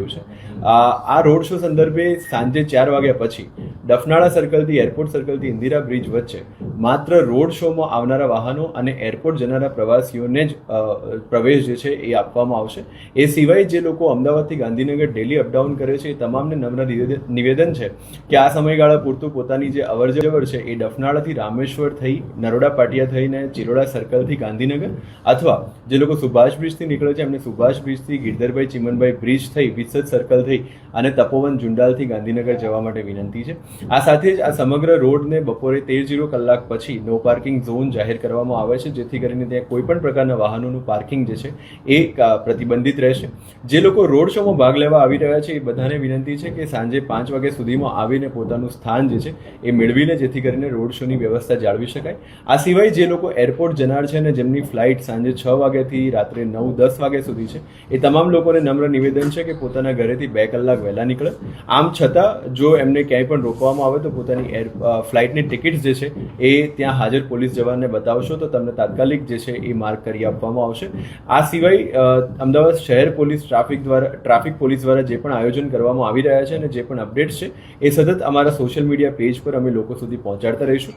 રહ્યું છે. આ રોડ શો સંદર્ભે સાંજે 4 વાગ્યા પછી ડફનાળા સર્કલથી એરપોર્ટ સર્કલથી ઇન્દિરા બ્રિજ વચ્ચે માત્ર રોડ શોમાં આવનારા વાહનો અને એરપોર્ટ જનારા પ્રવાસીઓને જ પ્રવેશ જે છે એ આપવામાં આવશે. એ સિવાય જે લોકો અમદાવાદથી ગાંધીનગર ડેલી અપડાઉન કરે છે એ તમામને નમ્ર નિવેદન છે કે આ સમયગાળા પૂરતું પોતાની જે અવરજવર છે એ ડફનાળાથી રામેશ્વર થઈ, નરોડા પાટિયા થઈને ચિરોડા સર્કલથી ગાંધીનગર, અથવા જે લોકો સુભાષ બ્રિજથી નીકળે છે એમને સુભાષ બ્રિજથી ગિરધરભાઈ ચિમનભાઈ બ્રિજ થઈ, વિસદ સર્કલ થઈ અને તપોવન જુંડાલથી ગાંધીનગર જવા માટે વિનંતી છે. આ સાથે જ આ સમગ્ર રોડને બપોરે 13:00 કલાક પછી નો પાર્કિંગ ઝોન જાહેર કરવામાં આવે છે, જેથી કરીને ત્યાં કોઈ પણ પ્રકારના વાહનોનું પાર્કિંગ જે છે એ પ્રતિબંધિત રહેશે. જે લોકો રોડ શોમાં ભાગ લેવા આવી રહ્યા છે એ બધાને વિનંતી છે કે સાંજે 5 વાગ્યા સુધીમાં આવીને પોતાનું સ્થાન જે છે એ મેળવી લે, જેથી કરીને રોડ શોની વ્યવસ્થા જાળવી શકાય. આ સિવાય જે લોકો એરપોર્ટ જનાર છે અને જેમની ફ્લાઇટ સાંજે 6 વાગ્યાથી રાત્રે 9-10 વાગ્યા સુધી છે એ તમામ લોકોને નમ્ર નિવેદન છે કે પોતાના ઘરેથી 2 કલાક વહેલા નીકળે. આમ છતાં જો એમને ક્યાંય પણ રોકવામાં આવે તો પોતાની ફ્લાઇટની ટિકિટ્સ જે છે એ ત્યાં હાજર પોલીસ જવાનને બતાવશો તો તમને તાત્કાલિક જે છે એ માર્ક કરી આપવામાં આવશે. આ સિવાય અમદાવાદ શહેર પોલીસ ટ્રાફિક પોલીસ દ્વારા જે પણ આયોજન કરવામાં આવી રહ્યા છે અને જે પણ અપડેટ્સ છે એ સતત અમારા સોશિયલ મીડિયા પેજ પર અમે લોકો સુધી પહોંચાડતા રહીશું.